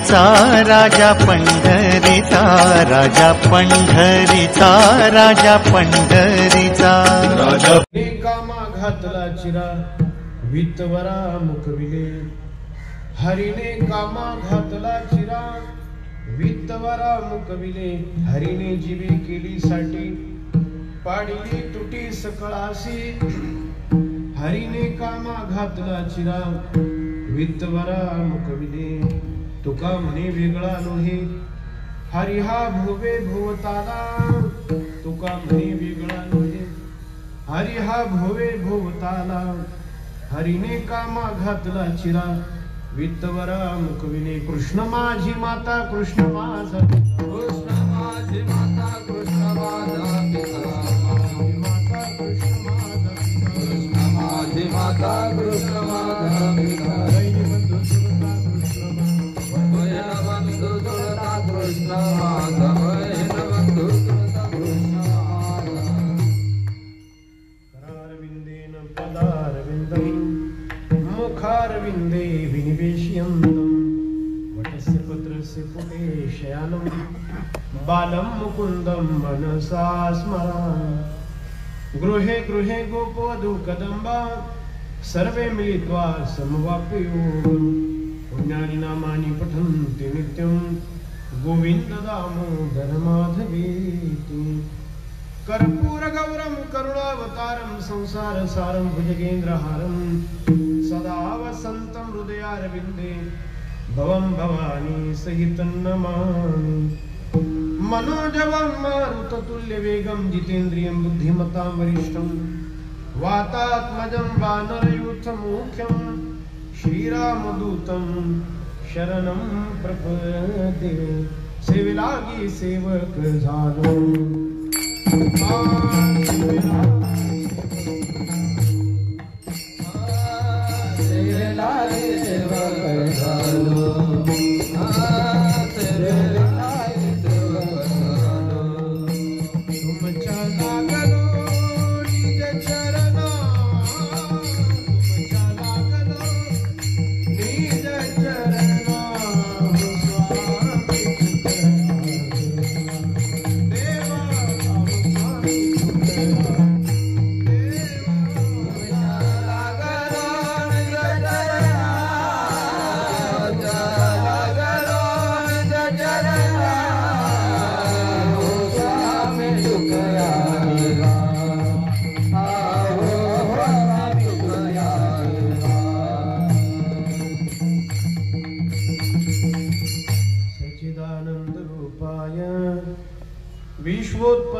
पंढरीचा राजा पंढरीचा राजा पंढरीचा राजा पंढरीचा राजा कामा घातला चिरा वितवरा मुखविले हरिने कामा घातला चिरा वितवरा मुखविले हरिने जीवे केली साठी पाडिली तुटी सकळासी हरिने कामा घातला चिरा वितवरा मुखविले तुका म्हणे वेगळा नोहे हरी हा भोवे भोवताला तुका म्हणे वेगळा नोहे हरी हा भोवे भोवताला हरिने कामा घातला चिरा वितवरा मुखविले कृष्ण माझी माता कृष्ण माझा कृष्ण माझी माता कृष्ण माझा माता कृष्ण माझा कृष्ण माझी माता कृष्ण माझा बंधू तुळता कृष्ण माझा बंधू तुळता कृष्ण माझा करारविंदेन पदारविंदं मुखारविंदे विनिवेशयन्तं वटस्य पत्रस्य पुटे शयानं बालं मुकुन्दं मनसा स्मरामि गृहे गृहे गोपवधू कदम्बा सर्वे मिलित्वा समवाप्ययोगं पुण्यानि नामानि पठन्ति नित्यं गोविन्द दामोदर माधवेति कर्पूर गौरम करुणावतारम संसार सारम भुजगेन्द्रहारम सदा वसंतम हृदयारविंदे भवम भवानी सहितं नमामि मनोजवं मारुततुल्य वेगं जितेन्द्रियं बुद्धिमतां वरिष्ठं वातात्मजं वानरयूथमुख्यं श्रीरामदूतं शरणं प्रपद्ये सेविलागी सेवक झालो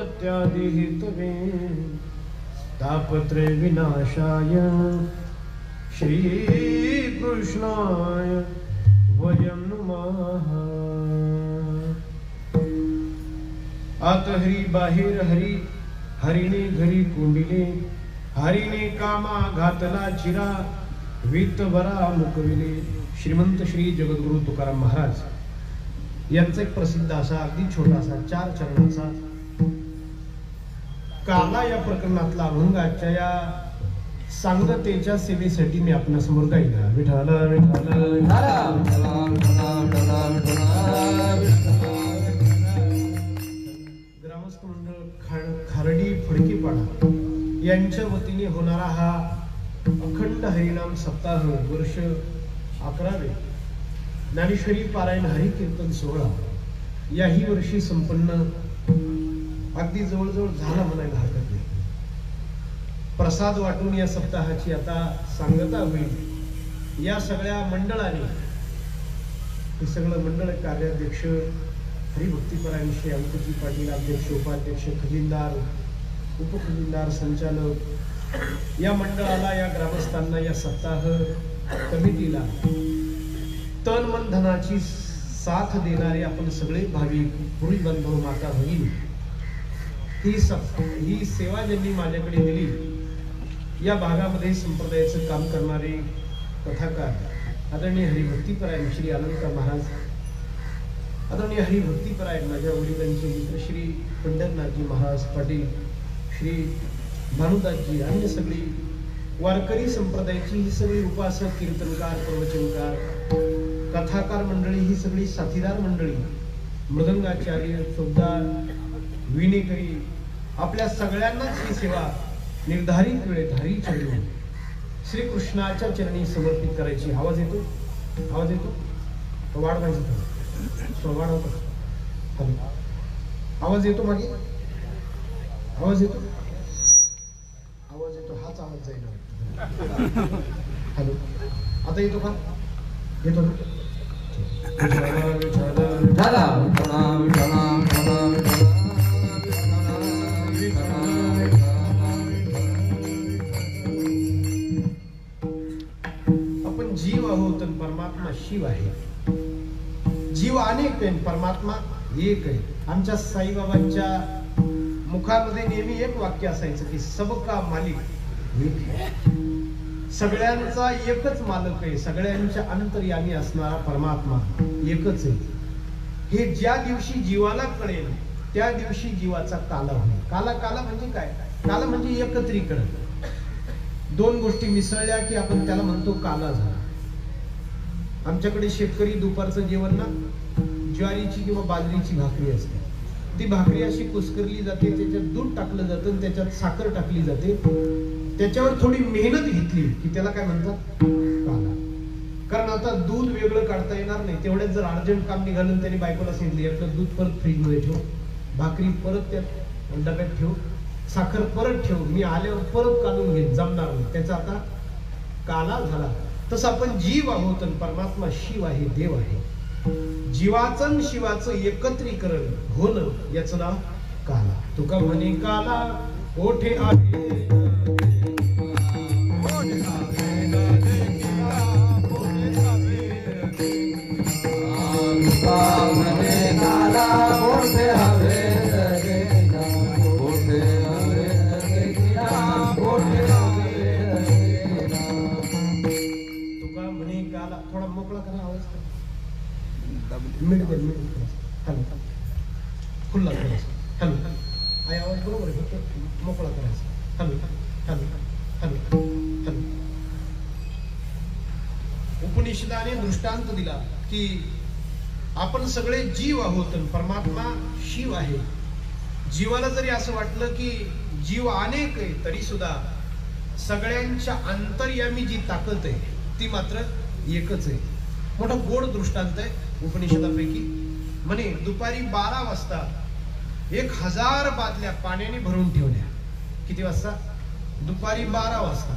विश्वोत्पत्त्यादिहेतवे तापत्रय विनाशाय श्रीकृष्णाय वयं नुमः आत हरि बाहेर हरि हरिने घरी कोंडिले हरिने कामा घातला चिरा वितवरा मुकविले श्रीमंत श्री जगद्गुरु तुकाराम महाराज यांचा एक प्रसिद्ध असा अगदी छोटासा 4 चरणाचा काला या प्रकरणातला अभंगाच्या या सांगतेच्या सेवेसाठी मी आपल्या समोर गायला विठाल विठाल ग्रामस्थ मंडळ खारडी फडकेपाडा यांच्या वतीने होणारा हा अखंड हरिनाम सप्ताह वर्ष 11वे ज्ञानेश्वरी पारायण हरि कीर्तन सोहळा याही वर्षी संपन्न अगदी जवळजवळ झाला म्हणायला हरकत नाही. प्रसाद वाटून या सप्ताहाची आता सांगता होईल. या सगळ्या मंडळाने हे सगळं मंडळ कार्याध्यक्ष हरिभक्तीपरायण श्री अंकुजी पाटील अध्यक्ष उपाध्यक्ष खजिनदार उपखजिनदार संचालक या मंडळाला या ग्रामस्थांना या सप्ताह कमिटीला तन मन धनाची साथ देणारे आपण सगळे भाविक पुरी बंधू माता भगिनी ही सेवा ज्यांनी माझ्याकडे दिली. या भागामध्ये संप्रदायाचं काम करणारे कथाकार आदरणीय हरिभक्तीपरायण श्री अनंत महाराज, आदरणीय हरिभक्तीपरायण माझ्या वडिलांचे मित्र श्री पंढरनाथजी महाराज पाटील, श्री भानुदासजी, अन्य सगळी वारकरी संप्रदायाची ही सगळी उपासक कीर्तनकार प्रवचनकार कथाकार मंडळी ही सगळी साथीदार मंडळी, मृदंगाचार्य, चौकदार, विणेकरी, आपल्या सगळ्यांनाच ही सेवा निर्धारित वेळेधारी चढवून श्रीकृष्णाच्या चरणी समर्पित करायची. आवाज येतो? आवाज येतो? वाढवायचा वाढवतो. आवाज येतो? मागे आवाज येतो? आवाज येतो? हाच आवाज जाईल. हॅलो, आता येतो का? येतो ना? आपण जीव आहोत आणि परमात्मा शिव आहे. जीव अनेक आहे, परमात्मा एक आहे. आमच्या साईबाबांच्या मुखामध्ये नेहमी एक वाक्य असायचं की सबका मालिक एक है. सगळ्यांचा एकच मालक आहे. सगळ्यांच्या अंतर्यामी असणारा परमात्मा एकच आहे. हे ज्या दिवशी जीवाला कळेल त्या दिवशी जीवाचा काला होईल. काला म्हणजे काय? काला म्हणजे एकत्रीकरण. दोन गोष्टी मिसळल्या की आपण त्याला म्हणतो काला झाला. आमच्याकडे शेतकरी दुपारचं जेवण ना ज्वारीची किंवा बाजरीची भाकरी असते. ती भाकरी अशी कुस्करली जाते, त्याच्यात दूध टाकलं जातं, त्याच्यात साखर टाकली जाते, त्याच्यावर थोडी मेहनत घेतली की त्याला काय म्हणतात? काला. कारण आता दूध वेगळं काढता येणार नाही. तेवढ्यात जर अर्जंट काम निघालं त्याने बायकोला सांगितलं यातलं दूध परत फ्रीजमध्ये ठेव, भाकरी परत त्यात डब्यात ठेव, साखर परत ठेव, मी आल्यावर परत काढून घेईन, जमणार नाही. त्याचा आता काला झाला. तसं आपण जीव आहोत आणि परमात्मा शिव आहे, देव आहे. जीवाचं आणि शिवाचं एकत्रीकरण होणं याचं नाव काला. तुका म्हणे काला ओठे आहे, थोडा मोकळा करा आवाज. हॅलो, खुल्ला करायचा. हॅलो, आवाज बरोबर आहे, फक्त मोकळा करायचा. Hello hello hello hello. उपनिषदाने दृष्टांत दिला की आपण सगळे जीव आहोत आणि परमात्मा शिव आहे. जीवाला जरी असं वाटलं की जीव अनेक आहे तरी सुद्धा सगळ्यांच्या अंतर्यामी जी ताकद आहे ती मात्र एकच आहे. मोठा गोड दृष्टांत आहे उपनिषदापैकी. म्हणे दुपारी 12 वाजता 1000 बादल्या पाण्याने भरून ठेवल्या. किती वाजता? दुपारी 12 वाजता.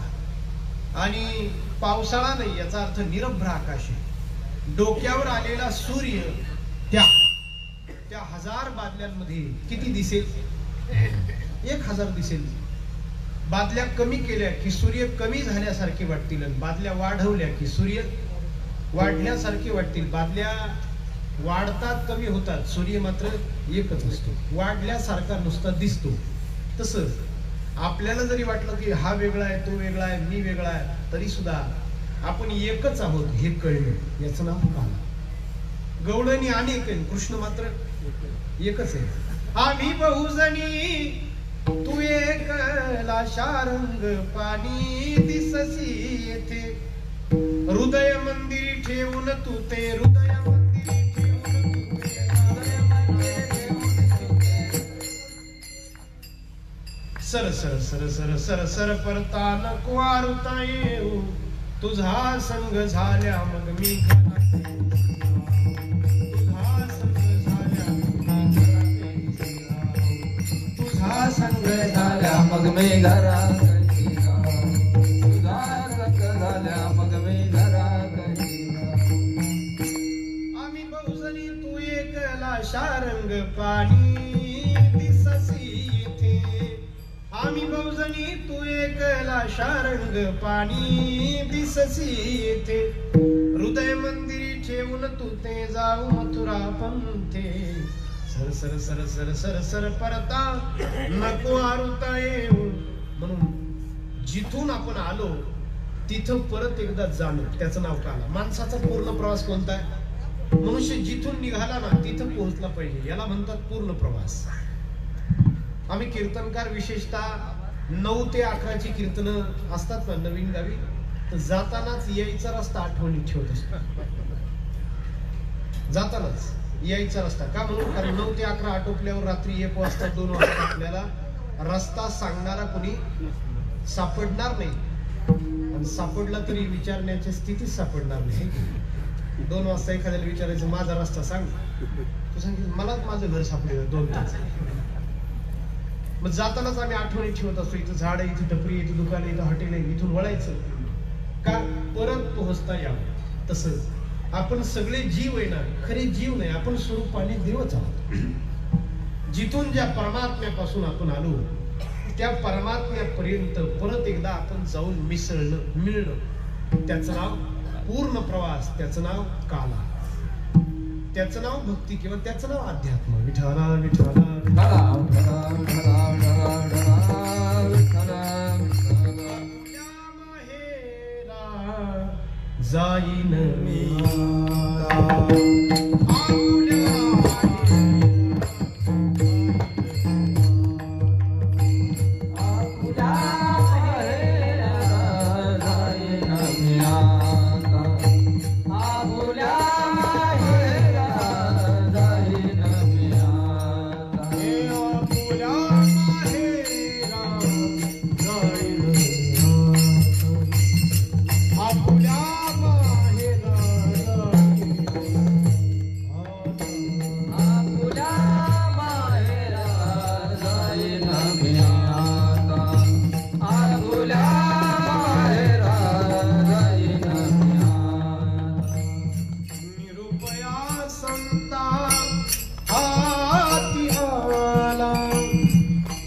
आणि पावसाळा नाही, याचा अर्थ निरभ्र आकाश आहे. डोक्यावर आलेला सूर्य त्या 1000 बादल्यांमध्ये किती दिसेल? 1000 दिसेल. बादल्या कमी केल्या की सूर्य कमी झाल्यासारखे वाटतील, आणि बादल्या वाढवल्या की सूर्य वाढल्यासारखे वाटतील. बादल्या वाढतात, कमी होतात, सूर्य मात्र एकच असतो, वाढल्यासारखा नुसता दिसतो. तसंच आपल्याला जरी वाटलं की हा वेगळा आहे, तो वेगळा आहे, मी वेगळा आहे, तरी सुद्धा आपण एकच आहोत हे कळलं, याचं नाव काला. गवळणी अनेक आहे, कृष्ण मात्र एकच आहे. आम्ही बहुजनी तू एकला शारंग पाणी दिससी येथे. हृदय मंदिरी ठेवून तू ते, हृदय मंदिरी ठेवून तू सर सर सर सर सर सर परता नको आरुता येऊ. तुझा संग झाल्या मग मी संग झाल्या मग मी घरात, तुझा संग झाल्या मग मी घरात. आम्ही बहुजनी तू एकला शारंग पाणी दिससी येथे. आम्ही बहुजनी तू एकला शारंग पाणी दिससी येथे. हृदय मंदिरी ठेवून तू ते जाऊ मथुरा पंथे. सर सर सर सर सर सर परता नको आरुता येऊ. म्हणून जिथून आपण आलो तिथं परत एकदा जाणं, त्याचं नाव काला. माणसाचा पूर्ण प्रवास कोणता आहे? मनुष्य जिथून निघाला ना तिथं पोहोचला पाहिजे, याला म्हणतात पूर्ण प्रवास. आम्ही कीर्तनकार विशेषतः 9 ते 11 ची कीर्तनं असतात ना नवीन गावी, तर जातानाच यायचा रस्ता आठवणीत ठेवत असतो. जातानाच यायचा रस्ता का म्हणून, कारण 9 ते 11 आटोपल्यावर रात्री 1 वाजता 2 वाजता आपल्याला रस्ता सांगणारा कोणी सापडणार नाही, आणि सापडला तरी विचारण्याच्या स्थितीत सापडणार नाही. 2 वाजता एखाद्याला विचारायचं माझा रस्ता सांग, तू सांगितलं मलाच माझं घर सापडेल 2 तास. मग जातानाच आम्ही आठवणी ठेवत असतो, इथं झाड आहे, इथं टपरी, इथं दुकान आहे, इथं हॉटेल आहे, इथून वळायचं का परत पोहोचता यावं. तसंच आपण सगळे जीव आहे ना, खरे जीव नाही, आपण स्वरूपाने देवच आहोत. जिथून ज्या परमात्म्यापासून आपण आलो त्या परमात्म्यापर्यंत परत एकदा आपण जाऊन मिळणं, त्याचं नाव पूर्ण प्रवास, त्याचं नाव काला, त्याचं नाव भक्ती किंवा त्याचं नाव अध्यात्म. विठाला जाईन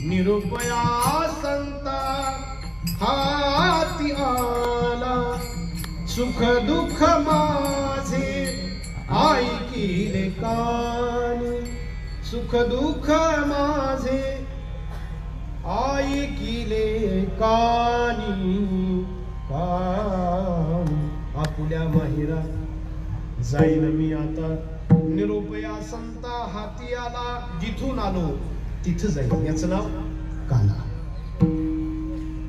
निरुपया संता हाती आला, सुख दुःख माझे ऐकिले कानी, सुख दुःख माझे ऐकिले कानी, कानी आपुल्या माहिरा जाईन मी आता. निरुपया संता हाती आला, जिथून आलो तिथं जाईल, याचं नाव काला.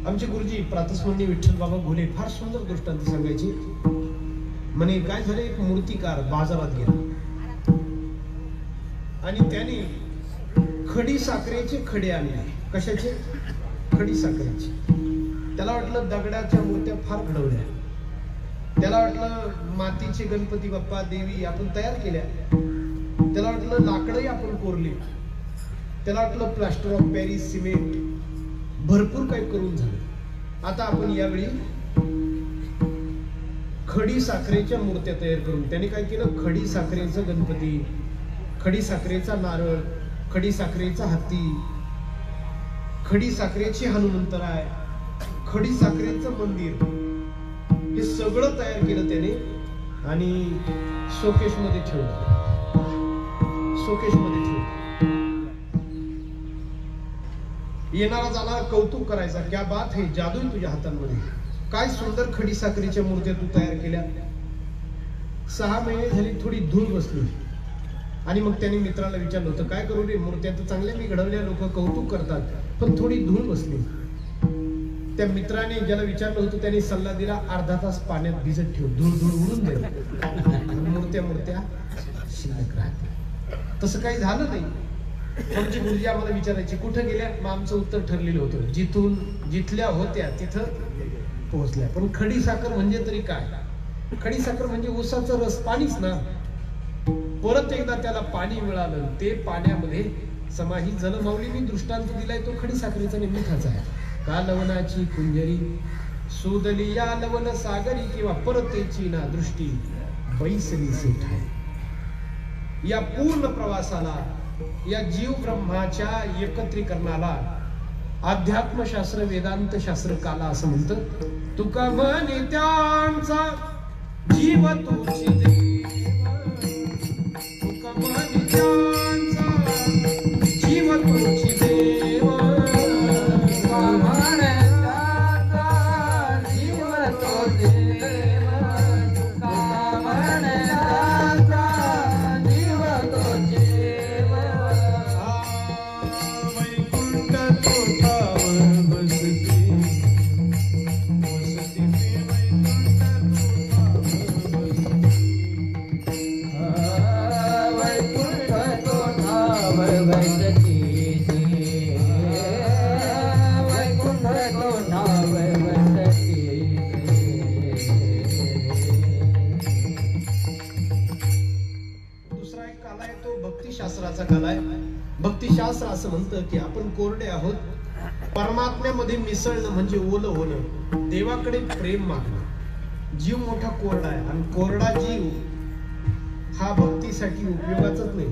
आमचे गुरुजी प्रातस्मरणीय विठ्ठल बाबा घोले फार सुंदर दृष्टांत सांगायची. म्हणे काय झालं, एक मूर्तिकार बाजारात गेला आणि त्याने खडी साखरेचे खडे आणले. कशाचे? खडी साखरेचे. त्याला वाटलं दगडाच्या मूर्त्या फार घडवल्या, त्याला वाटलं मातीचे गणपती बाप्पा देवी आपण तयार केल्या, त्याला वाटलं लाकडंही आपण कोरली, त्याला वाटलं प्लास्टर ऑफ पॅरिस सिमेंट भरपूर काही करून झालं. आता आपण यावेळी खडी साखरेच्या मूर्त्या तयार करून, त्याने काय केलं, खडी साखरेचा गणपती, खडी साखरेचा नारळ, खडी साखरेचा हत्ती, खडी साखरेची हनुमंतराय, खडी साखरेचं मंदिर, हे सगळं तयार केलं त्याने आणि शोकेश मध्ये ठेवलं. शोकेश मध्ये ठेवलं. येणारा जाणारा कौतुक करायचा, क्या बात है, जादू आहे तुझ्या हातांमध्ये, काय सुंदर खडी साखरेच्या मूर्त्या तू तयार केल्या. 6 महिने झाली थोडी धूळ बसली आणि मग त्यांनी मित्राला विचारलं होतं, काय करू रे, मूर्त्या तर चांगल्या मी घडवल्या, लोक कौतुक करतात, पण थोडी धूळ बसली. त्या मित्राने ज्याला विचारलं होतं त्याने सल्ला दिला, अर्धा तास पाण्यात भिजत ठेव, धूळ धूळ उडून जाईल, मूर्त्या शिल्लक राहते. तसं काही झालं नाही. आमचे गुरुजी आम्हाला विचारायचे कुठं गेल्या, मग आमचं उत्तर ठरलेलं होतं, जिथल्या होत्या तिथं पोहोचल्या. पण खडी साखर म्हणजे तरी काय, खडी साखर म्हणजे ऊसाचा रस, पाणीच ना. परत एकदा त्याला पाणी मिळालं, ते पाण्यामध्ये समाहित झालं. माऊलींनी दृष्टांत दिलाय तो खडी साखरेचा निमित्ताचा आहे. का लवणाची कुंजरी सुदली या लवण सागरी, किंवा परतेची ना दृष्टी बैसली सेठ आहे. या पूर्ण प्रवासाला, या जीव ब्रह्माच्या एकत्रीकरणाला अध्यात्मशास्त्र, वेदांत शास्त्र काला असं म्हणतं. तुका म्हणे त्यांचा जीव तुझी देव, तुका म्हणे त्यांचा जीव तुझी देव, तुका म्हणे त्यांचा जीव तुझी देव, तुका म्हणे त्यांचा जीव तुझी देव. वैकुंठ तोटावर बसते, वसते वैकुंठ तोटावर बसते. भक्तिशास्त्राचा काल आहे. भक्तिशास्त्र असं म्हणतं की आपण कोरडे आहोत. परमात्म्यामध्ये मिसळणं म्हणजे ओलं होणं, देवाकडे प्रेम मागणं. जीव मोठा कोरडा आहे आणि कोरडा जीव हा भक्तीसाठी उपयोगाचाच नाही.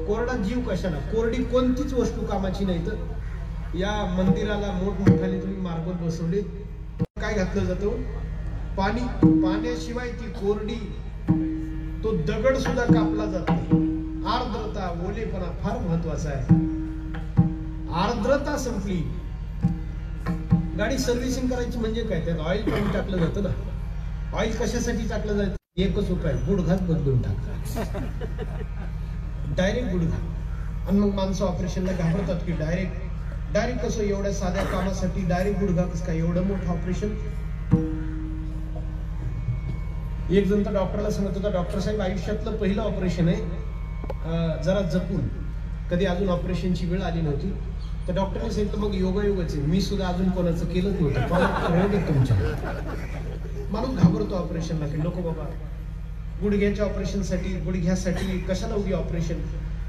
कोरडा जीव कशाला? कोरडी कोणतीच वस्तू कामाची नाही. तर या मंदिराला मोठमोठाले तुम्ही मार्बल बसवले, काय घातलं जातं? पाणी. पाण्याशिवाय ती कोरडी, तो दगड सुद्धा कापला जात नाही. आर्द्रता, ओलेपणा फार महत्वाचा आहे. आर्द्रता संपली, गाडी सर्व्हिसिंग करायची म्हणजे काय? त्यात ऑइल पण टाकलं जातं ना. ऑइल कशासाठी टाकलं जातं? एकच उपाय, गुडघात बदलून टाका. डायरेक्ट गुडघा. आणि मग माणसं ऑपरेशनला घाबरतात की डायरेक्ट कसं, एवढ्या साध्या कामासाठी डायरेक्ट गुडघा कसं काय? एवढं मोठं ऑपरेशन. एक जण तर डॉक्टरला सांगत होता, डॉक्टर साहेब आयुष्यातलं पहिलं ऑपरेशन आहे, जरा जपून. कधी अजून ऑपरेशनची वेळ आली नव्हती. तर डॉक्टरने सांगितलं मग योगायोगच आहे, मी सुद्धा अजून कोणाचं केलंच नव्हतं. तुमच्या माणूस घाबरतो ऑपरेशनला की नको बाबा, गुडघ्याच्या ऑपरेशनसाठी, गुडघ्यासाठी कशाला उगी ऑपरेशन.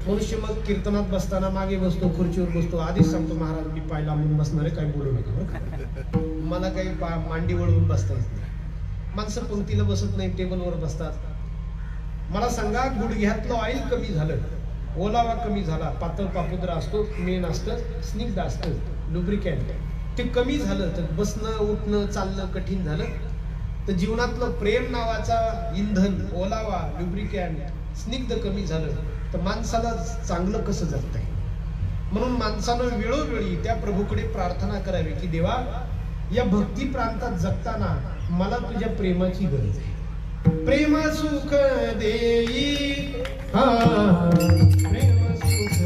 मनुष्य मग कीर्तनात बसताना मागे बसतो, खुर्चीवर बसतो. आधीच सांगतो, महाराज मी पाय लांबून बसणार आहे, काही बोलू नका, मला काही मांडी वळवून बसता येत नाही. माणसं पंक्तीला बसत नाही, टेबलवर बसतात. मला सांगा, गुडघ्यातलं ऑइल कमी झालं, ओलावा कमी झाला, पातळ पापुद्रा असतो, मेन असतं, स्निग्ध असतं, लुब्रिकॅन्ट, ते कमी झालं तर बसणं, उठणं, चालणं कठीण झालं. तर जीवनातलं प्रेम नावाचा इंधन, ओलावा, लुब्रिकॅन्ट, स्निग्ध कमी झालं तर माणसाला चांगलं कसं जगता येईल? म्हणून माणसानं वेळोवेळी त्या प्रभूकडे प्रार्थना करावी की देवा, या भक्ती प्रांतात जगताना मला तुझ्या प्रेमाची गरज आहे. प्रेम सुख देई, प्रेम सुख देई, प्रेम सुख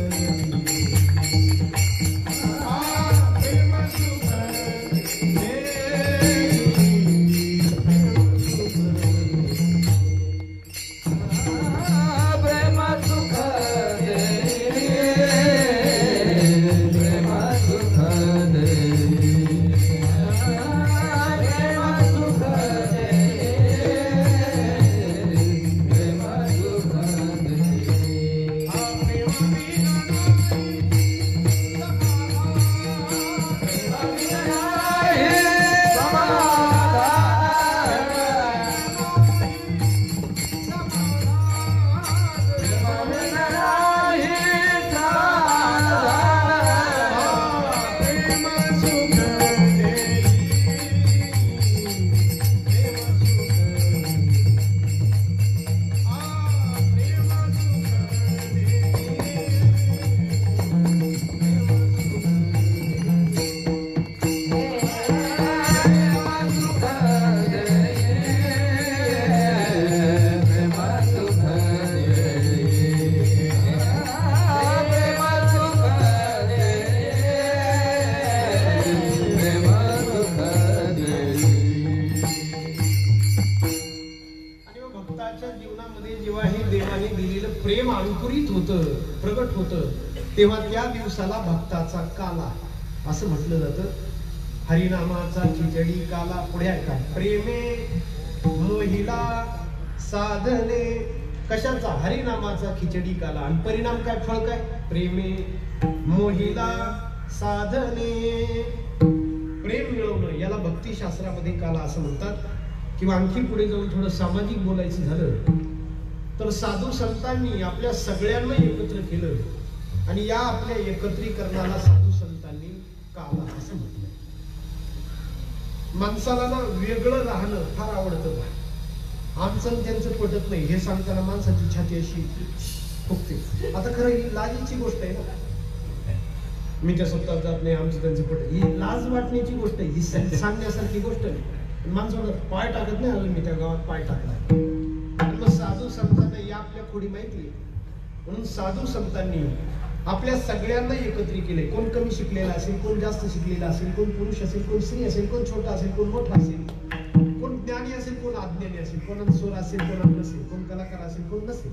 प्रगट होतं तेव्हा त्या दिवसाला भक्ताचा काला असं म्हटलं जातं. हरिनामाचा खिचडी काला. पुढे काय? प्रेमे मोहिला साधने. कशाचा? हरिनामाचा खिचडी काला. आणि परिणाम काय? फळ काय? प्रेमे मोहिला साधने. प्रेम मिळवणं याला भक्तिशास्त्रामध्ये काला असं म्हणतात. किंवा आणखी पुढे जाऊन थोडं सामाजिक बोलायचं झालं तर साधू संतांनी आपल्या सगळ्यांना एकत्र केलं आणि या आपल्या एकत्रीकरणाला साधू संतांनी काला असं म्हटलं. माणसाला ना वेगळं राहणं फार आवडतं. आमचं त्यांचं पटत नाही हे सांगताना माणसाची छाती अशी फुगते. आता खरं ही लाजीची गोष्ट आहे ना. मी त्या स्वतः जात नाही, आमचं त्यांचं पटत. ही लाज वाटण्याची गोष्ट आहे, ही सांगण्यासारखी गोष्ट नाही. माणसाला पाय टाकत नाही. अजून मी त्या गावात पाय टाकला. साधू संतांना या आपल्या खोडी माहिती आहे. म्हणून साधू संतांनी आपल्या सगळ्यांना एकत्रित केले. कोण कमी शिकलेला असेल, कोण जास्त शिकलेला असेल, कोण पुरुष असेल, कोण स्त्री असेल, कोण छोटा असेल, कोण मोठा असेल, कोण ज्ञानी असेल, कोण अज्ञानी असेल, कोण स्वर असेल, कोण नसेल, कोण कलाकार असेल, कोण नसेल,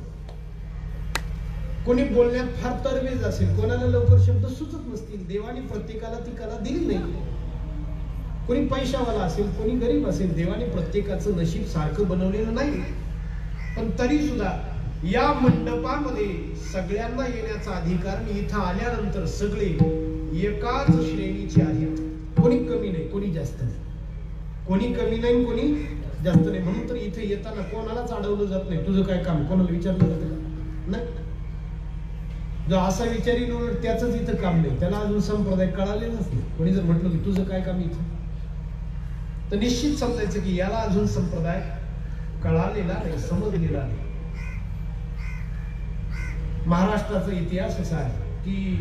कोणी बोलण्यात फार तरबेज असेल, कोणाला लवकर शब्द सुचत नसतील. देवाने प्रत्येकाला ती कला दिली नाही. कोणी पैशावाला असेल, कोणी गरीब असेल, देवाने प्रत्येकाचं नशीब सारखं बनवलेलं नाही. पण तरी सुद्धा या मंडपामध्ये सगळ्यांना येण्याचा अधिकार आणि इथं आल्यानंतर सगळे एकाच श्रेणीचे आहेत. कोणी कमी नाही, कोणी जास्त नाही. कोणी कमी नाही, कोणी जास्त नाही. म्हणून तर इथे येताना कोणालाच अडवलं जात नाही. तुझं काय काम कोणाला विचारलं जातं का? नाही. जो असा विचारी त्याच इथं काम नाही, त्याला अजून संप्रदाय कळालेलाच नाही. कोणी जर म्हटलं की तुझं काय काम इथं, तर निश्चित समजायचं की याला अजून संप्रदाय कळालेला नाही, समजलेला नाही. महाराष्ट्राचा इतिहास असा आहे की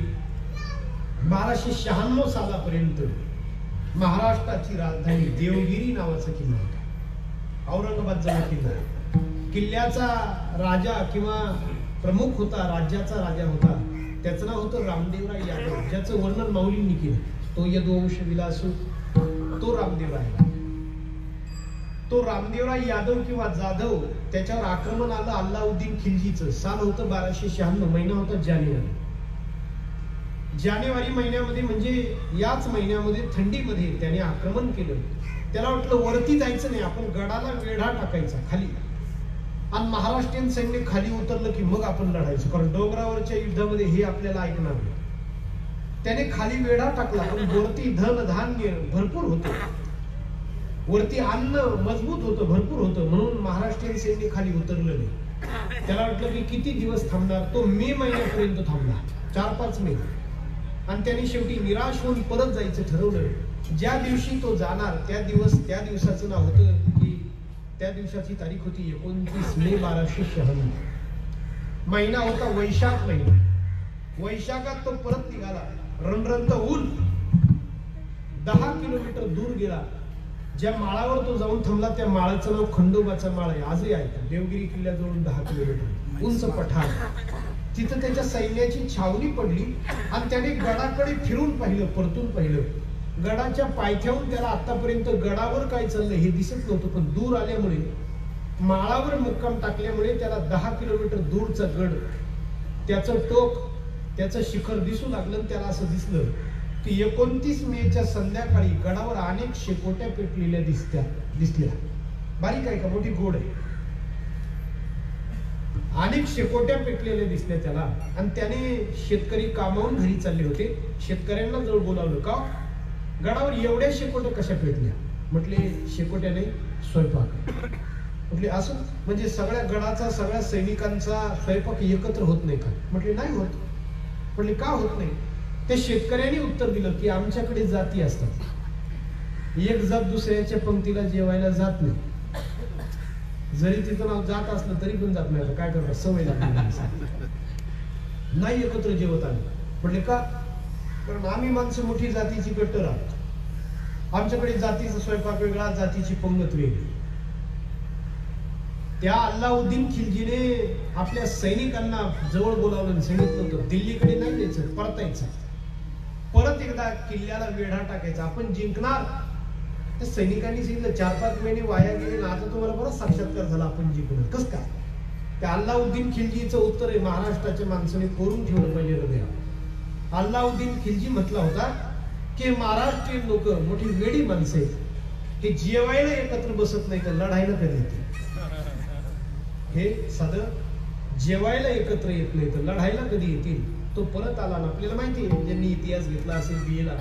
1296 सालापर्यंत महाराष्ट्राची राजधानी देवगिरी नावाचा किल्ला होता. औरंगाबाद जवळ किल्ला. किल्ल्याचा राजा किंवा प्रमुख होता, राज्याचा राजा होता, त्याचं नाव होतं रामदेवराय यादव, ज्याचं वर्णन माऊलींनी केलं. तो यदुवंश विलासू, तो रामदेवराय. तो रामदेवराय यादव किंवा जाधव, त्याच्यावर आक्रमण आलं अल्लाउद्दीन खिलजीचं. साल होतं 1296, महिना होता जानेवारी. जानेवारी महिन्यामध्ये म्हणजे याच महिन्यामध्ये थंडीमध्ये त्याने आक्रमण केलं. त्याला वाटलं वरती जायचं नाही, आपण गडाला वेढा टाकायचा खाली, आणि महाराष्ट्रीयन सैन्य खाली उतरलं की मग आपण लढायचं, कारण डोंगरावरच्या युद्धामध्ये हे आपल्याला ऐकणार नाही. त्याने खाली वेढा टाकला, पण वरती धन धान्य भरपूर होतं, वरती अन्न मजबूत होतं, भरपूर होतं, म्हणून महाराष्ट्रीयन सैन्य खाली उतरलं नाही. त्याला वाटलं की किती दिवस थांबणार. तो मे महिन्यापर्यंत थांबला, 4-5 महिने, आणि त्याने शेवटी निराश होऊन परत जायचं ठरवलं. ज्या दिवशी तो जाणार त्या दिवसाचं नाव होतं की त्या दिवसाची तारीख होती 29 मे 1296. महिना होता वैशाख महिना. वैशाखात तो परत निघाला. रणरणत ऊन 10 किलोमीटर दूर गेला. ज्या माळावर तो जाऊन थांबला त्या माळाचं नाव खंडोबाचा माळ आहे, आजही आहे. देवगिरी किल्ल्याजवळून 10 किलोमीटर उंच पठार. तिथं त्याच्या सैन्याची छावणी पडली आणि त्याने गडाकडे फिरून पाहिलं, परतून पाहिलं. गडाच्या पायथ्याहून त्याला आतापर्यंत गडावर काय चाललंय हे दिसत नव्हतं, पण दूर आल्यामुळे, माळावर मुक्काम टाकल्यामुळे त्याला 10 किलोमीटर दूरचा गड, त्याचं टोक, त्याचं शिखर दिसू लागलं. त्याला असं दिसलं की 29 मेच्या संध्याकाळी गडावर अनेक शेकोट्या पेटलेल्या दिसल्या. बारीक आहे का मोठी गोड आहे. अनेक शेकोट्या पेटलेल्या दिसल्या त्याला. आणि त्याने शेतकरी कामावून घरी चालले होते, शेतकऱ्यांना जवळ बोलावलं. का गडावर एवढ्या शेकोट्या कशा पेटल्या? म्हटले शेकोट्याने स्वयंपाक. म्हटले असं म्हणजे सगळ्या गडाचा, सगळ्या सैनिकांचा स्वयंपाक एकत्र होत नाही का? म्हटले नाही होत. म्हटले का होत नाही? त्या शेतकऱ्यांनी उत्तर दिलं की आमच्याकडे जाती असतात, एक जात दुसऱ्याच्या पंक्तीला जेवायला जात नाही. जरी तिथं नाव जात असलं तरी पण जात नाही. काय करणार, सवय लागली नाही, एकत्र जेवत आले. म्हटले का? कारण आम्ही माणसं मोठी जातीची कट्टर आहोत, आमच्याकडे जातीचा स्वयंपाक वेगळा, जातीची पंगत वेगळी. त्या अल्लाउद्दीन खिलजीने आपल्या सैनिकांना जवळ बोलावलं, सांगितलं होतं दिल्लीकडे नाही द्यायचं, परतायचं, परत एकदा किल्ल्याला वेढा टाकायचा, आपण जिंकणार. त्या सैनिकांनी सांगितलं 4-5 महिने वाया गेले ना, आता तुम्हाला बराच साक्षात्कार झाला, आपण जिंकणार. कस काय? त्या अल्लाउद्दीन खिलजीचं उत्तर आहे, महाराष्ट्राच्या माणसाने करून ठेवलं पाहिजे हृदयात. अल्लाउद्दीन खिलजी म्हटला होता की महाराष्ट्रीयन लोक मोठी वेडी माणसं आहेत, हे जेवायला एकत्र बसत नाही तर लढायला कधी येते. हे साधं जेवायला एकत्र येत नाही तर लढायला कधी येतील. तो परत आला ना, आपल्याला माहिती आहे, ज्यांनी इतिहास घेतला असेल बीएला,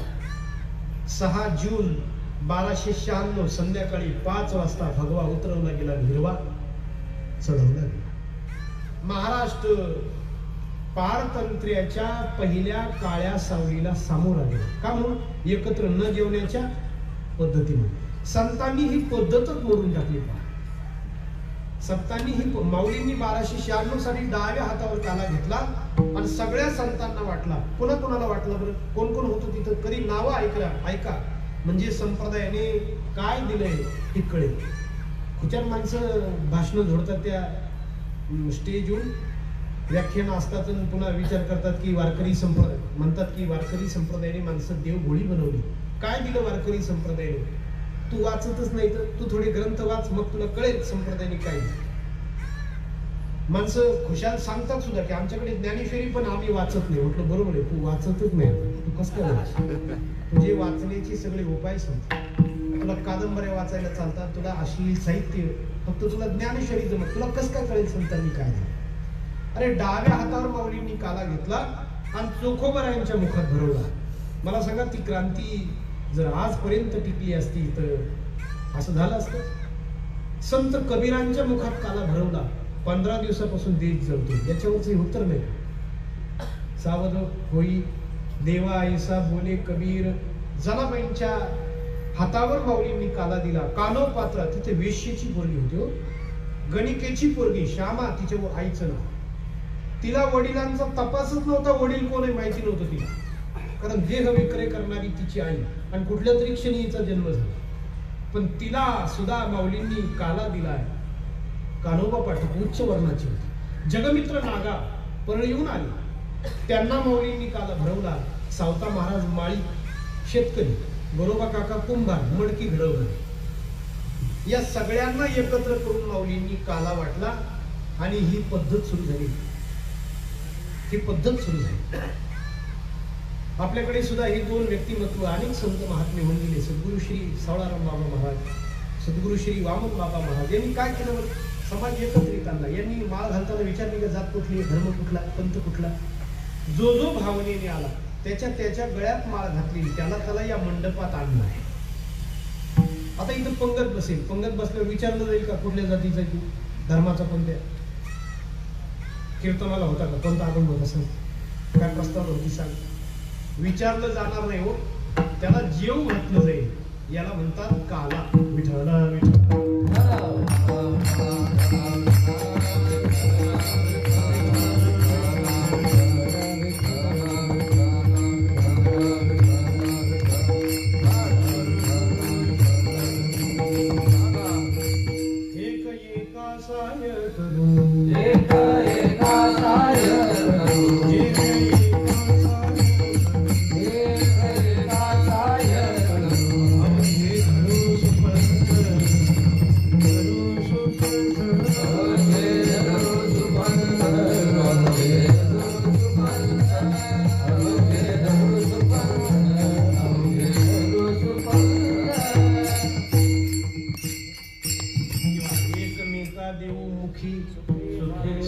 6 जून 1296 संध्याकाळी 5 वाजता भगवा उतरवला गेला, हिरवा चढवला गेला. महाराष्ट्र पारतंत्र्याच्या पहिल्या काळ्या सावलीला सामोरा गेला. का? म्हणून एकत्र न जेवण्याच्या पद्धतीने. संतांनी ही पद्धतच मोडून टाकली. संतांनी ही, माऊलींनी 1296 साली डाव्या हातावर ताला घेतला आणि सगळ्या संतांना वाटला. पुन्हा कोणाला वाटला बरं? कोण कोण होतं तिथं? कधी नावं ऐका, म्हणजे संप्रदायाने काय दिलंय हे कळेल. खुशाल माणसं भाषण झोडतात त्या स्टेजवर, व्याख्यान असतात आणि पुन्हा विचार करतात की वारकरी संप्रदाय म्हणतात की वारकरी संप्रदायाने माणसं देवभोळी बनवली. काय दिलं वारकरी संप्रदायाने? तू वाचतच नाही तर तू थोडे ग्रंथ वाच, मग तुला कळेल संप्रदायाने काय. माणसं खुशाल सांगतात सुद्धा की आमच्याकडे ज्ञानेश्वरी पण आम्ही वाचत नाही. म्हटलं बरोबर आहे, तू वाचतच नाही, तू कसं काय वाच? तुझे वाचण्याचे सगळे उपाय सांगतात. तुला कादंबऱ्या वाचायला चालतात, तुला अश्लील साहित्य, फक्त तुला ज्ञानेश्वरी जमत, तुला कसं काय कळेल संतांनी काय. अरे डाव्या हातावर माऊलींनी काला घेतला आणि चोखोबरायांच्या मुखात भरवला. मला सांगा ती क्रांती जर आजपर्यंत टिकली असती तर असं झालं असतं. संत कबीरांच्या मुखात काला भरवला, 15 दिवसापासून देश जळतो. याच्यावरचं उत्तर नाही. सावध होई देवा ऐसा बोले कबीर. जनाबाईंच्या हातावर माऊलींनी काला दिला. कानोपात्रा तिथे वेश्येची पोरगी होती हो, गणिकेची पोरगी श्यामा तिच्या आईचं नाव. तिला वडिलांचा तपासच नव्हता, वडील कोण आहे माहिती नव्हतं तिला, कारण देह विक्रय करणारी तिची आई आणि कुठल्या तरी क्षणी हिचा जन्म झाला. पण तिला सुद्धा माऊलींनी काला दिलाय. कान्होबा पाठक उच्च वर्णाची होती. जगमित्र नागा परळ येऊन आले, त्यांना माऊलींनी काला भरवला. सावता महाराज माळी शेतकरी, बरोबा काका कुंभार मडकी घडवलं. या सगळ्यांना एकत्र करून माऊलींनी काला वाटला आणि ही पद्धत सुरू झाली. आपल्याकडे सुद्धा हे दोन व्यक्तिमत्व अनेक संत महात्मे होऊन गेले. सद्गुरु श्री सावळाराम बाबा महाराज, सद्गुरु श्री वामन बाबा महाराज यांनी काय केलं, समाज एकत्रित आणला. यांनी माळ घालताना विचारले का जात कुठली, धर्म कुठला, पंथ कुठला. जो जो भावनेने आला त्याच्या गळ्यात माळ घातली, त्याला या मंडपात आणलं आहे. आता इथं पंगत बसेल, पंगत बसल्यावर विचारलं जाईल का कुठल्या जातीचा की धर्माचा कोणत्या. कीर्तनाला होता का कोणता अभंग होता सांग, काय प्रस्ताव होती सांग. विचारलं जाणार नाही हो, त्याला जेव घातलं जाईल. याला म्हणतात काला. विठ्ठला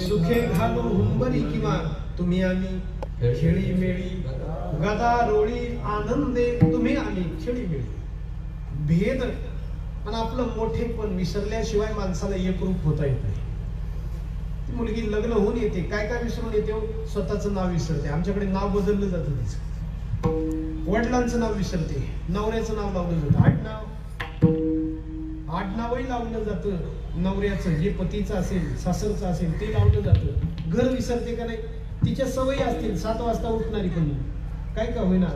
सुखे घालू हुंबरी किंवा तुम्ही आम्ही खेळी मेळी, गदा रोळी आनंदे तुम्ही आम्ही खेळी मेळी. भेद आणि आपलं मोठेपण विसरल्याशिवाय माणसाला एकरूप होता येत नाही. ती मुलगी लग्न होऊन येते, काय काय विसरून येते, स्वतःचं नाव विसरते. आमच्याकडे नाव बदललं जातं तिचं. वडिलांचं नाव विसरते, नवऱ्याचं नाव लावलं जातं, आडनावही लावलं जातं. नवऱ्याचं जे पतीचं असेल, सासरचं असेल ते लावलं जातं. घर विसरते का नाही, तिच्या सवयी असतील 7 वाजता उठणारी, पण काय का होईना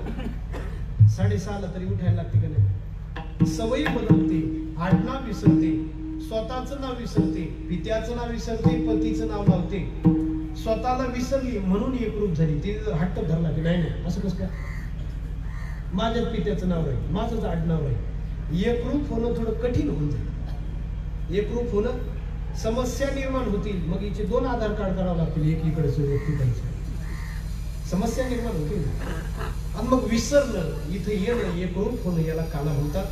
6:30ला तरी उठायला लागते का नाही. सवयी बदलते, आडनाव विसरते, स्वतःचं नाव विसरते, पित्याचं नाव विसरते, पतीचं नाव लावते. स्वतःला विसरली म्हणून एकरूप झाली. तिने जर हट्ट धरला की नाही असं कसं काय, माझ्याच पित्याचं नाव आहे, माझंच आडनाव आहे. एकरूप होणं थोडं कठीण होऊन जाईल. एकरूप होणं समस्या निर्माण होतील. मग हिचे 2 आधार कार्ड करावं लागतील, एक इकडचं एक तिकडचं. समस्या निर्माण होतील. आणि मग विसरणं, इथं येणं, एकरूप होणं, याला काला म्हणतात.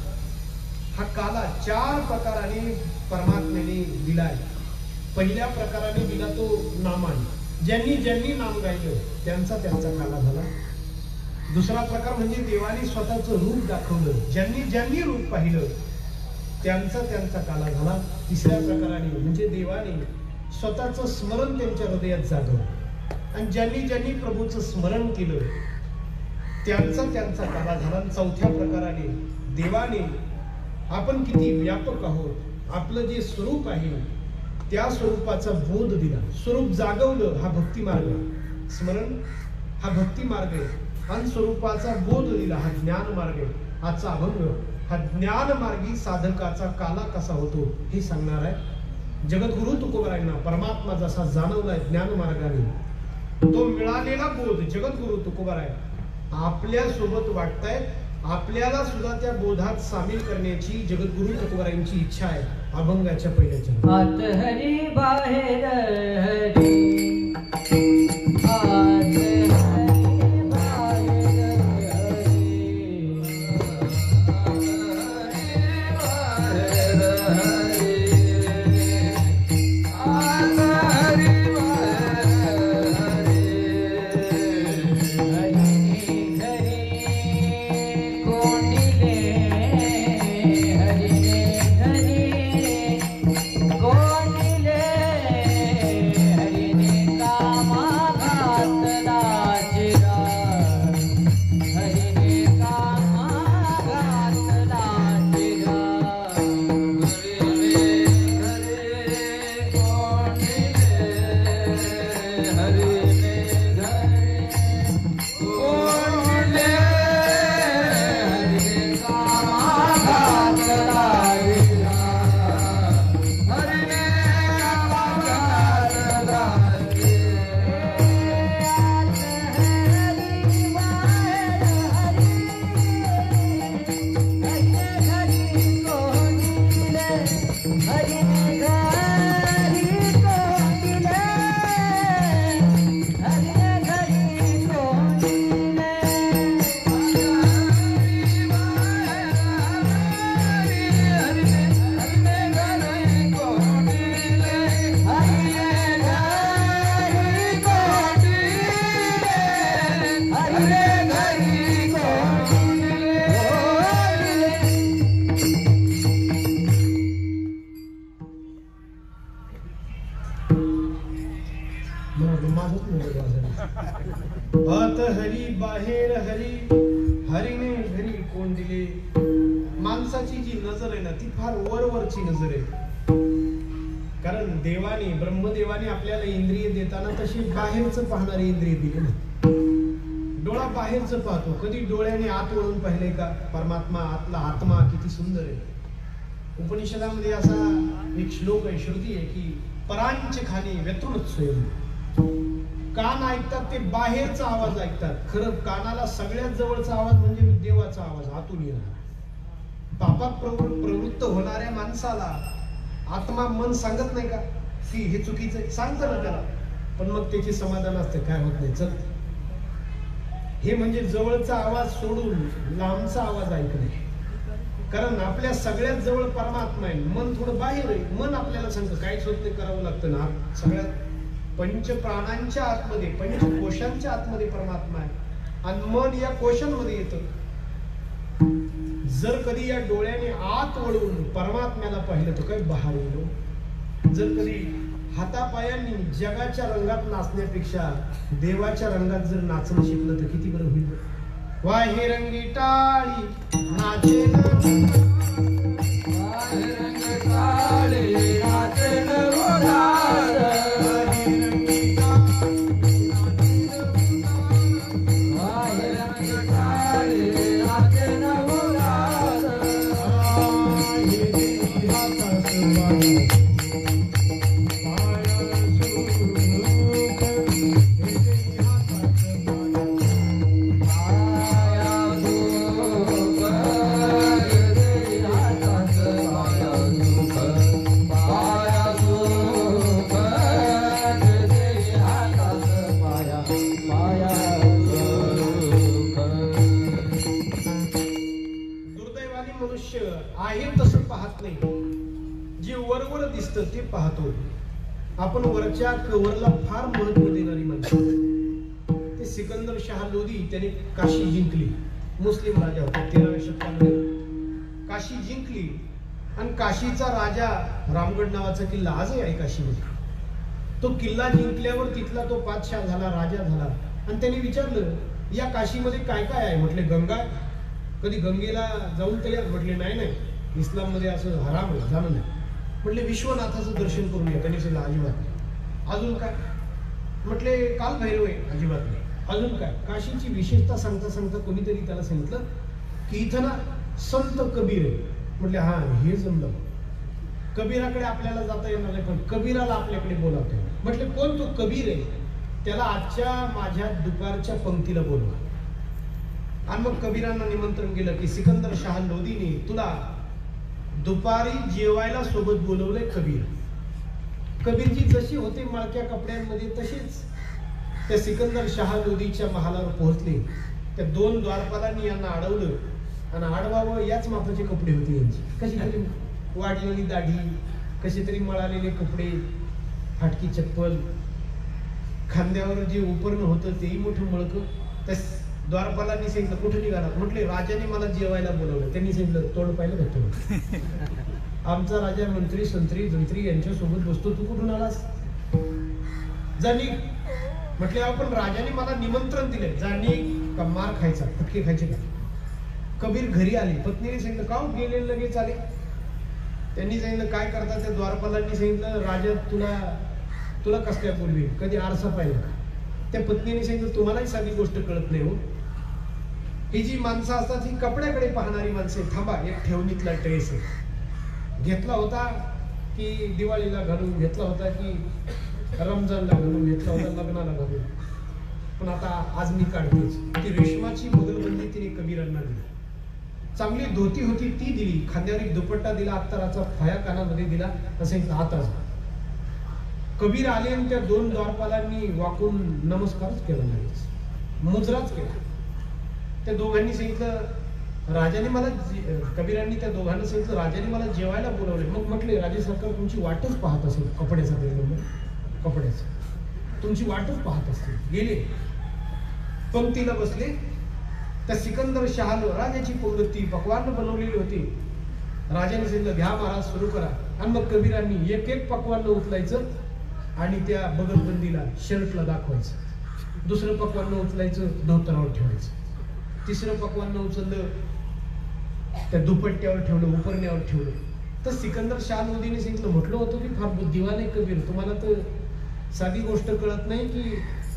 हा काला 4 प्रकाराने परमात्म्याने दिलाय. पहिल्या प्रकाराने दिला तो नामाने. ज्यांनी नाम गायलं त्यांचा काला झाला. दुसरा प्रकार म्हणजे देवाने स्वतःचं रूप दाखवलं. ज्यांनी रूप पाहिलं त्यांचा काला झाला. तिसऱ्या प्रकाराने म्हणजे देवाने स्वतःचं स्मरण त्यांच्या हृदयात जागवलं आणि ज्यांनी प्रभूचं स्मरण केलं त्यांचा काला झाला. चौथ्या प्रकाराने देवाने आपण किती व्यापक आहोत, आपलं जे स्वरूप आहे त्या स्वरूपाचा बोध दिला. स्वरूप जागवलं, हा भक्ती मार्ग आहे. स्मरण हा भक्ती मार्ग आहे. आणि स्वरूपाचा बोध दिला, हा ज्ञान मार्ग आहे. आजचा अभंग हा ज्ञान मार्गी साधकाचा काला कसा होतो हे सांगणार आहे. जगद्गुरु तुकोबरायांना परमात्मा जसा जाणवलाय ज्ञान मार्गाने, तो मिळालेला बोध जगद्गुरु तुकोबराय आपल्या सोबत वाटताय. आपल्याला सुद्धा त्या बोधात सामील करण्याची जगद्गुरु तुकोबरायांची इच्छा आहे. अभंगाच्या पहिल्याच्या आत हरी बाहेर हरी, आत हरी बाहेर हरी, आत हरी बाहेर माझंच मोबाईल वाजायला. आत हरी बाहेर हरी, हरीने घरी कोण दिले. माणसाची जी नजर आहे ना ती फार वरवरची नजर आहे. कारण देवाने ब्रह्मदेवाने आपल्याला इंद्रिय देताना तशी बाहेरचं पाहणारी इंद्रिय दिली ना. डोळा बाहेरचं पाहतो, कधी डोळ्याने आत वळून पाहिले का परमात्मा, आतला आत्मा किती सुंदर आहे. उपनिषदामध्ये असा एक श्लोक आहे, श्रुती आहे की परांच खाणी व्यतृत स्वयं. कान ऐकतात ते बाहेरचा आवाज ऐकतात, खरं कानाला सगळ्यात जवळचा आवाज म्हणजे देवाचा आवाज आतून येणार. पापात प्रवृत्त होणाऱ्या माणसाला आत्मा मन सांगत नाही का की हे चुकीचं आहे, सांगतं ना त्याला, पण मग त्याचे समाधान असते, काय होत नाही चल. हे म्हणजे जवळचा आवाज सोडून लांबचा आवाज ऐकणे. कारण आपल्या सगळ्यात जवळ परमात्मा आहे, मन थोडं बाहेर आहे. मन आपल्याला सांगतं काहीच होत नाही, करावं लागतं ना. सगळ्यात पंच प्राणांच्या आतमध्ये, पंचकोशांच्या आतमध्ये परमात्मा आहे आणि मन या कोशांमध्ये येतं. जर कधी या डोळ्याने आत वळून परमात्म्याला पाहिलं तर काही बाहेर येलो. जर कधी हातापायांनी जगाच्या रंगात नाचण्यापेक्षा देवाच्या रंगात जर नाचणं शिकलं तर किती बरं होईल. वाहे रंगी टाळी नाचे ते पाहतो. आपण वरच्या कव्हरला फार महत्व देणारी माणसं. ते सिकंदर शाह लोदी त्याने काशी जिंकली. मुस्लिम राजा होता, 13व्या शतकामध्ये काशी जिंकली आणि काशीचा राजा रामगड नावाचा किल्ला आजही आहे काशीमध्ये. तो किल्ला जिंकल्यावर तिथला तो पातशाह झाला, राजा झाला आणि त्याने विचारलं या काशीमध्ये काय काय आहे. म्हटले गंगा. कधी गंगेला जाऊन तयार. म्हटले नाही नाही, इस्लाम मध्ये असं हराम आहे, जाणं नाही. म्हटले विश्वनाथाचं दर्शन करून या. त्यांनी सांगितलं अजिबात नाही. अजून काय. म्हटले काल भैरव आहे. अजिबात नाही. अजून काय. काशीची विशेषता सांगता सांगता कोणीतरी त्याला सांगितलं की इथं ना संत कबीर आहे. म्हटले हा हे जमलं. कबीराकडे आपल्याला जाता येणार नाही, पण कबीराला आपल्याकडे बोलावते. म्हटले कोण तो कबीर आहे. त्याला आजच्या माझ्या दुपारच्या पंक्तीला बोलवा. आणि मग कबीरांना निमंत्रण केलं की सिकंदर शाह लोदीने तुला दुपारी जेवायला सोबत बोलवले. कबीर कबीरजी जशी होते मळक्या कपड्यांमध्ये तसेच त्या सिकंदर शाह लोदीच्या महालावर पोहोचले. त्या दोन द्वारपालांनी यांना अडवलं आणि अडवावं याच मापाचे कपडे होते यांची. कशी तरी वाढलेली दाढी, कशी तरी मळालेले कपडे, फाटकी चप्पल, खांद्यावर जे उपरणं होतं तेही मोठं मळकं. त्या द्वारपालांनी सांगितलं कुठे निघाला. म्हटले राजाने मला जेवायला बोलवलं. त्यांनी सांगितलं तोंड पाहिलं का तोंड. आमचा राजा मंत्री संत्री जंत्री यांच्या सोबत बसतो, तू कुठून आलास. जाणी. म्हटले आपण राजाने मला निमंत्रण दिले. जाणी का मार खायचा, फटके खायचे का. कबीर घरी आले. पत्नीने सांगितलं का गेले लगेच आले. त्यांनी सांगितलं काय करता. त्या द्वारपालांनी सांगितलं राजा तुला कसल्या पूर्वी कधी आरसा पाहिला का. त्या पत्नीने सांगितलं तुम्हालाही साधी गोष्ट कळत नाही हो. ही जी माणसं असतात ही कपड्याकडे पाहणारी माणसं. थांबा, एक ठेवणीतला ड्रेस आहे, घेतला होता की दिवाळीला घालून, घेतला होता की रमजानला घालून, घेतला होता लग्नाला घालून, पण आता आज मी काढतेच. ती रेशमाची मोगलबंदी तिने कबीरांना दिली. चांगली धोती होती ती दिली. खांद्यावर एक दुपट्टा दिला, अत्तराचा फाया कानामध्ये दिला. असं हाताच. कबीर आले आणि त्या दोन द्वारपालांनी वाकून नमस्कारच केला, नाहीच मुजराच केला. त्या दोघांनी सांगितलं राजाने मला, कबीरांनी त्या दोघांना सांगितलं राजाने मला जेवायला बोलवले. मग म्हटले राजे सरकार तुमची वाटच पाहत असेल. कपड्याचा कपड्याचा तुमची वाटच पाहत असतील. गेले पंक्तीला बसले. त्या सिकंदर शहानं राजाची पंगती पक्वान्न बनवलेली होती. राजाने सांगितलं घ्या महाराज सुरू करा. आणि मग कबीरांनी एक एक पक्वान्न उचलायचं आणि त्या बगलबंदीला शर्टला दाखवायचं. दुसरं पक्वान्न उचलायचं धोतरावर ठेवायचं. तिसरं पक्वान्न उचललं त्या दुपट्ट्यावर ठेवलं, उपरण्यावर ठेवलं. तर सिकंदर शाह लोदीने सांगितलं, म्हटलं होतं की फार बुद्धिवान आहे कबीर, तुम्हाला तर साधी गोष्ट कळत नाही की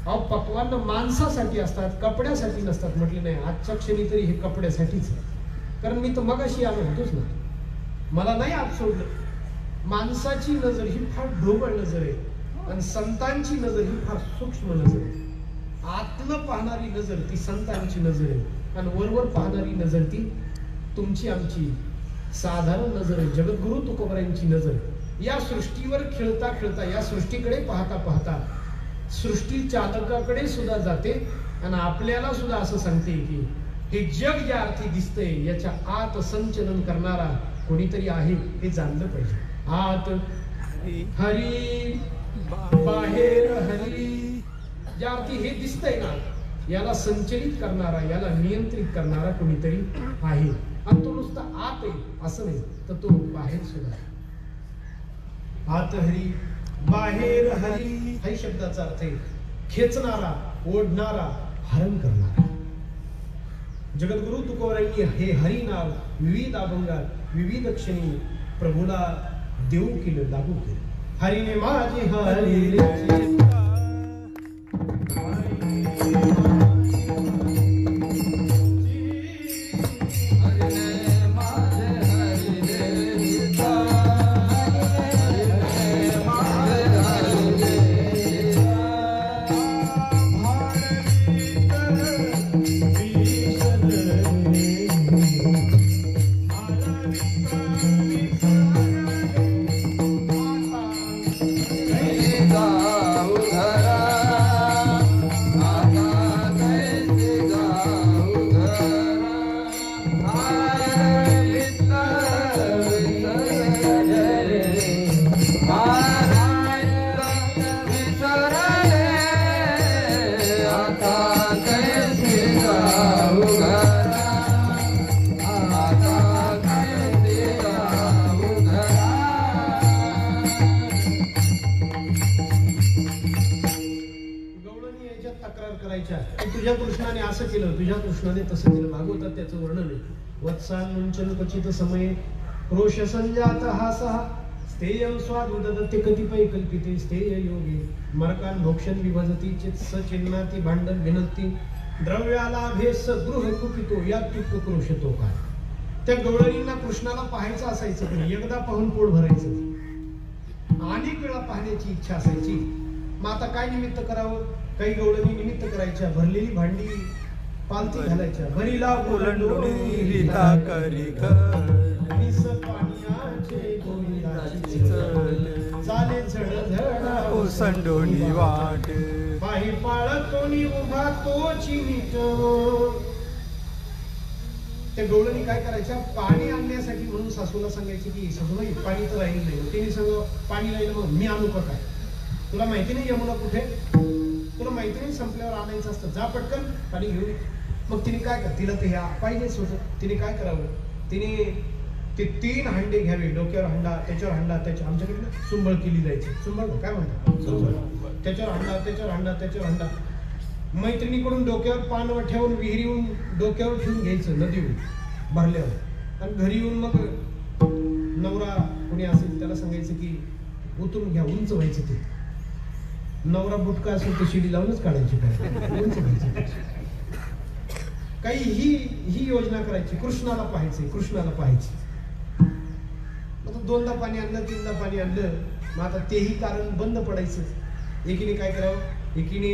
अहो पक्वान्न माणसासाठी असतात, कपड्यासाठी नसतात. म्हटले नाही, आजच्या क्षणी तरी हे कपड्यासाठीच आहे. कारण मी तर मगाशी आलो होतोच ना, मला नाही आत सोडलं. माणसाची नजर ही फार ढोबळ नजर आहे आणि संतांची नजर ही फार सूक्ष्म नजर आहे. आतनं पाहणारी नजर ती संतांची नजर आहे आणि वरवर पाहणारी नजर ती तुमची आमची साधारण नजर आहे, जगद्गुरु तुकोबरायांची नजर. या सृष्टीवर खेळता खेळता, या सृष्टीकडे पाहता पाहता सृष्टी चालकाकडे सुद्धा जाते आणि आपल्याला सुद्धा असं सांगते की हे जग ज्या अर्थी दिसतंय याच्या आत संचलन करणारा कोणीतरी आहे हे जाणलं पाहिजे. आत हरी बाहेर हरी, ज्या अर्थी हे दिसतंय ना याला संचलित करणारा, याला नियंत्रित करणारा कोणीतरी आहे. आणि तो नुसता आत आहे असं नाही, तर तो बाहेर सुद्धा आहे. आत हरी बाहेर हरी हा शब्दाचा अर्थ आहे खेचणारा, ओढणारा, हरण करणारा. जगद्गुरु तुकोबरायांनी हे हरी नाव विविध अभंगात विविध क्षणी प्रभूला देऊ केलं, लागू केलं. हरीने माझे हरी तुझ्या कृष्णाने असं केलं, तुझ्या कृष्णाने तसं केलं. भागवतात त्याचं वर्णन आहे. वत्सानुंचन क्वचित समये क्रोश संजात हासः स्थेयं स्वादुदत्ते कतिपय कल्पिते स्थेय योगे मरकान भोक्षण विभजती चित सचिन्नाती भांडण विनंती द्रव्यालाभे सगृह कुपितो यात्युक्त क्रोशतो काय. त्या गवळणींना कृष्णाला पाहायचं असायचं, पण एकदा पाहून पोट भरायचं, अनेक वेळा पाहण्याची इच्छा असायची. मग आता काय निमित्त करावं? काही गवळणी निमित्त करायच्या, भरलेली भांडी पालती घालायच्या, भरीला ओलांडोणी करी चाले झडझड ओसंडोणी वाट बाहेर पाळतोनी उभा तोची नीट. त्या गवळणी काय करायच्या, पाणी आणण्यासाठी म्हणून सासूला सांगायची की सासूबाई पाणी तर राहील नाही. तिने सांग पाणी राहील, मग मी आणू का काय? तुला माहिती नाही यमुना कुठे? तुला माहिती नाही संपल्यावर आणायचं असतं, जा पटकन पाणी घेऊन. मग तिने काय कर, तिला ते हे पाहिजेच होतं. तिने काय करावं, तिने ते 3 हांडे घ्यावे. डोक्यावर हांडा, त्याच्यावर हांडा, त्याच्या आमच्याकडे सुंबळ केली जायची. सुंबळ काय म्हणतात? त्याच्यावर हांडा, त्याच्यावर हांडा, त्याच्यावर हांडा. मैत्रिणीकडून डोक्यावर पान ठेवून विहिरीहून डोक्यावर ठेवून घ्यायचं नदीहून भरल्यावर. आणि घरी येऊन मग नवरा कोणी असेल त्याला सांगायचं की उतरून घ्या, उंच व्हायचं. ते नवरा बुटका असेल तर शिडी लावूनच काढायची, काय उंच व्हायचं. काही ही योजना करायची. कृष्णाला पाहायचे, कृष्णाला पाहायचे. आता 2दा पाणी आणलं, 3दा पाणी आणलं, मग आता तेही कारण बंद पडायचं. एकीने काय करावं, एकीने